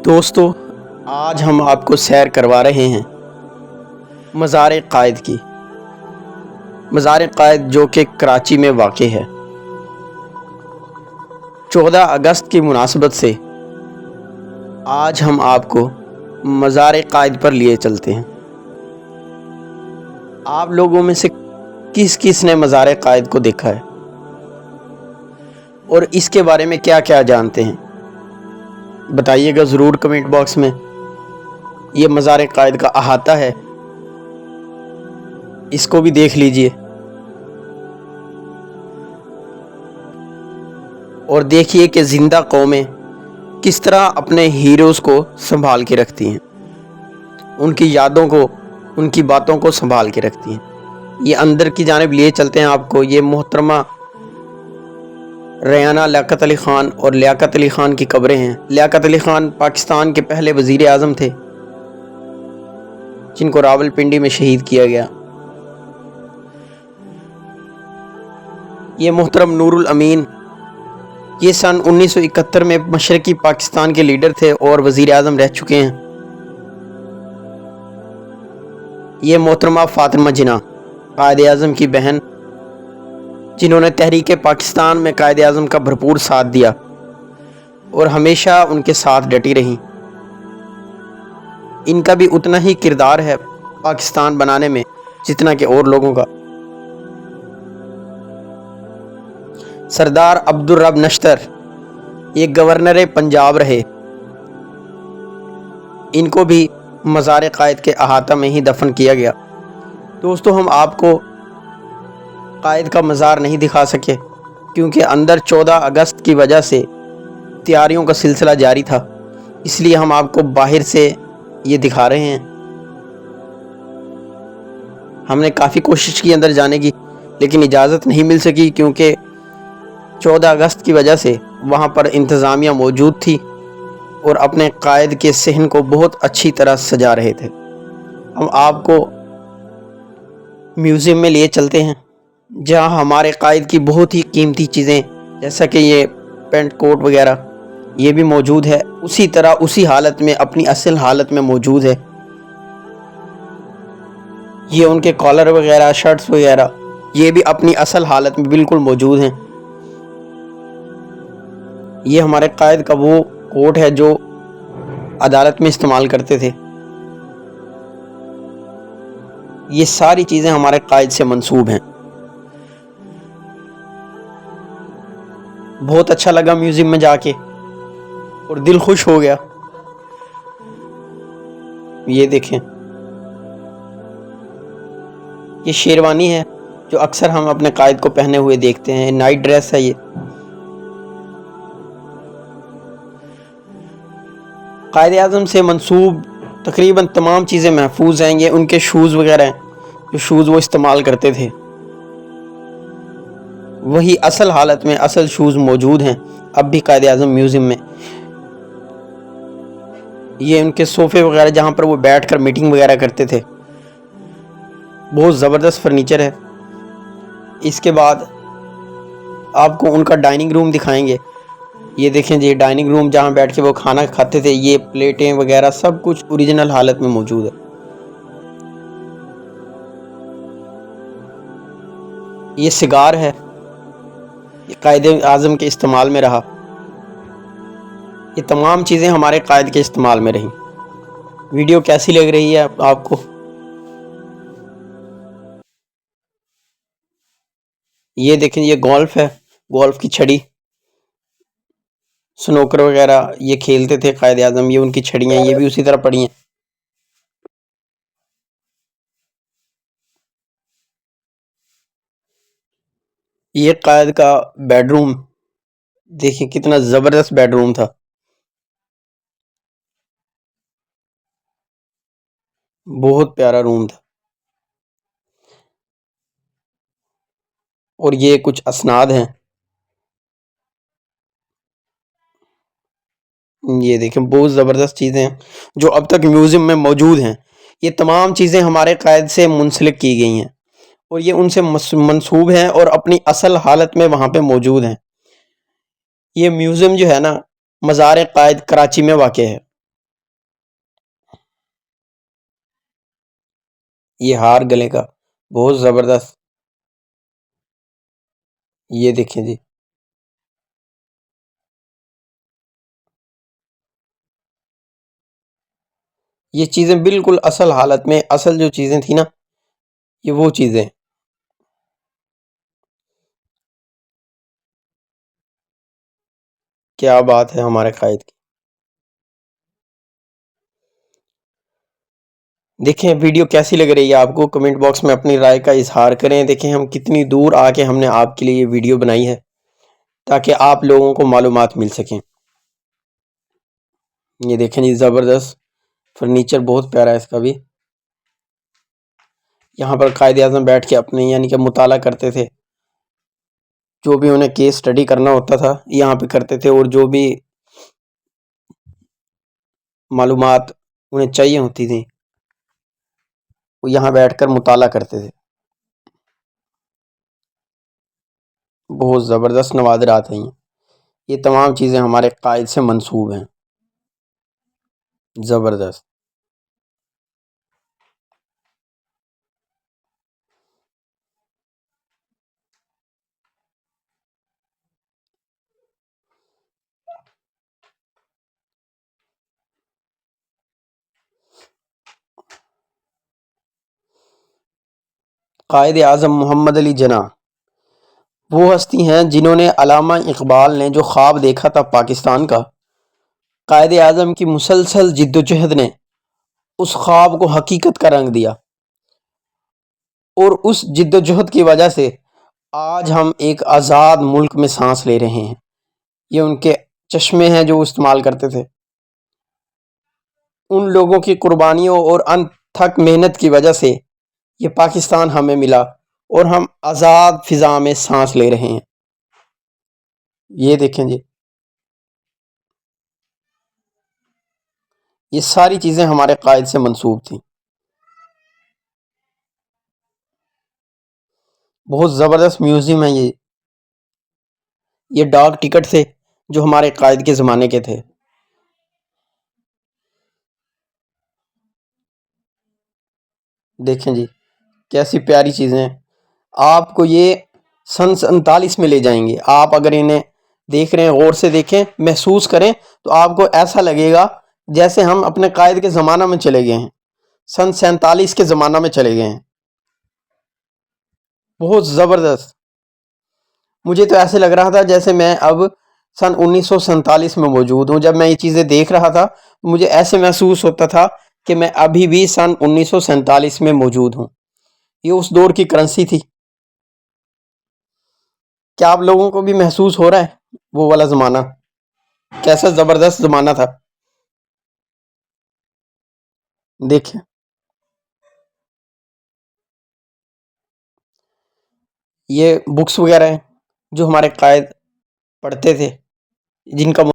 دوستو، آج ہم آپ کو سیر کروا رہے ہیں مزار قائد کی۔ مزار قائد جو کہ کراچی میں واقع ہے۔ 14 اگست کی مناسبت سے آج ہم آپ کو مزار قائد پر لیے چلتے ہیں۔ آپ لوگوں میں سے کس کس نے مزار قائد کو دیکھا ہے اور اس کے بارے میں کیا کیا جانتے ہیں، بتائیے گا ضرور کمنٹ باکس میں۔ یہ مزار قائد کا احاطہ ہے، اس کو بھی دیکھ لیجئے اور دیکھیے کہ زندہ قومیں کس طرح اپنے ہیروز کو سنبھال کے رکھتی ہیں، ان کی یادوں کو، ان کی باتوں کو سنبھال کے رکھتی ہیں۔ یہ اندر کی جانب لیے چلتے ہیں آپ کو۔ یہ محترمہ ریانہ لیاقت علی خان اور لیاقت علی خان کی قبریں ہیں۔ لیاقت علی خان پاکستان کے پہلے وزیر اعظم تھے جن کو راول پنڈی میں شہید کیا گیا۔ یہ محترم نور الامین، یہ سن 1971 میں مشرقی پاکستان کے لیڈر تھے اور وزیر اعظم رہ چکے ہیں۔ یہ محترمہ فاطمہ جناح، قائد اعظم کی بہن، جنہوں نے تحریک پاکستان میں قائد اعظم کا بھرپور ساتھ دیا اور ہمیشہ ان کے ساتھ ڈٹی رہیں۔ ان کا بھی اتنا ہی کردار ہے پاکستان بنانے میں جتنا کہ اور لوگوں کا۔ سردار عبدالرب نشتر، یہ گورنر پنجاب رہے، ان کو بھی مزار قائد کے احاطہ میں ہی دفن کیا گیا۔ دوستو، ہم آپ کو قائد کا مزار نہیں دکھا سکے کیونکہ اندر 14 اگست کی وجہ سے تیاریوں کا سلسلہ جاری تھا، اس لیے ہم آپ کو باہر سے یہ دکھا رہے ہیں۔ ہم نے کافی کوشش کی اندر جانے کی، لیکن اجازت نہیں مل سکی کیونکہ 14 اگست کی وجہ سے وہاں پر انتظامیہ موجود تھی اور اپنے قائد کے صحن کو بہت اچھی طرح سجا رہے تھے۔ ہم آپ کو میوزیم میں لیے چلتے ہیں جہاں ہمارے قائد کی بہت ہی قیمتی چیزیں جیسا کہ یہ پینٹ کوٹ وغیرہ یہ بھی موجود ہے، اسی طرح اسی حالت میں، اپنی اصل حالت میں موجود ہے۔ یہ ان کے کالر وغیرہ، شرٹس وغیرہ یہ بھی اپنی اصل حالت میں بالکل موجود ہیں۔ یہ ہمارے قائد کا وہ کوٹ ہے جو عدالت میں استعمال کرتے تھے۔ یہ ساری چیزیں ہمارے قائد سے منسوب ہیں۔ بہت اچھا لگا میوزیم میں جا کے اور دل خوش ہو گیا۔ یہ دیکھیں، یہ شیروانی ہے جو اکثر ہم اپنے قائد کو پہنے ہوئے دیکھتے ہیں، نائٹ ڈریس ہے یہ۔ قائد اعظم سے منسوب تقریباً تمام چیزیں محفوظ ہیں۔ یہ ان کے شوز وغیرہ ہیں، جو شوز وہ استعمال کرتے تھے، وہی اصل حالت میں اصل شوز موجود ہیں اب بھی قائد اعظم میوزیم میں۔ یہ ان کے صوفے وغیرہ جہاں پر وہ بیٹھ کر میٹنگ وغیرہ کرتے تھے، بہت زبردست فرنیچر ہے۔ اس کے بعد آپ کو ان کا ڈائننگ روم دکھائیں گے۔ یہ دیکھیں جی، ڈائننگ روم جہاں بیٹھ کے وہ کھانا کھاتے تھے، یہ پلیٹیں وغیرہ سب کچھ اوریجنل حالت میں موجود ہے۔ یہ سگار ہے، یہ قائد اعظم کے استعمال میں رہا۔ یہ تمام چیزیں ہمارے قائد کے استعمال میں رہیں۔ ویڈیو کیسی لگ رہی ہے آپ کو؟ یہ دیکھیں، یہ گولف ہے، گولف کی چھڑی، سنوکر وغیرہ یہ کھیلتے تھے قائد اعظم۔ یہ ان کی چھڑیاں، یہ بھی اسی طرح پڑی ہیں۔ یہ قائد کا بیڈ روم دیکھیں، کتنا زبردست بیڈ روم تھا، بہت پیارا روم تھا۔ اور یہ کچھ اسناد ہیں، یہ دیکھیں بہت زبردست چیزیں ہیں جو اب تک میوزیم میں موجود ہیں۔ یہ تمام چیزیں ہمارے قائد سے منسلک کی گئی ہیں اور یہ ان سے منسوب ہیں اور اپنی اصل حالت میں وہاں پہ موجود ہیں۔ یہ میوزیم جو ہے نا، مزار قائد کراچی میں واقع ہے۔ یہ ہار گلے کا بہت زبردست. یہ دیکھیں جی. یہ چیزیں بالکل اصل حالت میں، اصل جو چیزیں تھیں نا، یہ وہ چیزیں. کیا بات ہے ہمارے قائد کی. دیکھیں ویڈیو کیسی لگ رہی ہے آپ کو، کمنٹ باکس میں اپنی رائے کا اظہار کریں. دیکھیں ہم کتنی دور آ کے ہم نے آپ کے لیے یہ ویڈیو بنائی ہے تاکہ آپ لوگوں کو معلومات مل سکیں. یہ دیکھیں جی زبردست فرنیچر، بہت پیارا ہے اس کا بھی. یہاں پر قائد اعظم بیٹھ کے اپنے یعنی کہ مطالعہ کرتے تھے. جو بھی انہیں کیس سٹڈی کرنا ہوتا تھا یہاں پہ کرتے تھے، اور جو بھی معلومات انہیں چاہیے ہوتی تھی وہ یہاں بیٹھ کر مطالعہ کرتے تھے. بہت زبردست نوادرات ہیں یہ تمام چیزیں ہمارے قائد سے منسوب ہیں. زبردست. قائد اعظم محمد علی جناح وہ ہستی ہیں جنہوں نے علامہ اقبال نے جو خواب دیکھا تھا پاکستان کا، قائد اعظم کی مسلسل جد و جہد نے اس خواب کو حقیقت کا رنگ دیا، اور اس جد و جہد کی وجہ سے آج ہم ایک آزاد ملک میں سانس لے رہے ہیں. یہ ان کے چشمے ہیں جو استعمال کرتے تھے. ان لوگوں کی قربانیوں اور انتھک محنت کی وجہ سے یہ پاکستان ہمیں ملا اور ہم آزاد فضا میں سانس لے رہے ہیں. یہ دیکھیں جی، یہ ساری چیزیں ہمارے قائد سے منسوب تھیں. بہت زبردست میوزیم ہے یہ ڈاک ٹکٹ تھے جو ہمارے قائد کے زمانے کے تھے. دیکھیں جی کیسی پیاری چیزیں ہیں. آپ کو یہ سن 47 میں لے جائیں گے. آپ اگر انہیں دیکھ رہے ہیں، غور سے دیکھیں، محسوس کریں، تو آپ کو ایسا لگے گا جیسے ہم اپنے قائد کے زمانہ میں چلے گئے ہیں، سن 47 کے زمانہ میں چلے گئے ہیں. بہت زبردست. مجھے تو ایسے لگ رہا تھا جیسے میں اب سن 1947 میں موجود ہوں. جب میں یہ چیزیں دیکھ رہا تھا مجھے ایسے محسوس ہوتا تھا کہ میں ابھی بھی سن 1947 میں موجود ہوں. یہ اس دور کی کرنسی تھی. کیا آپ لوگوں کو بھی محسوس ہو رہا ہے وہ والا زمانہ کیسا زبردست زمانہ تھا؟ دیکھیں یہ بکس وغیرہ ہیں جو ہمارے قائد پڑھتے تھے، جن کا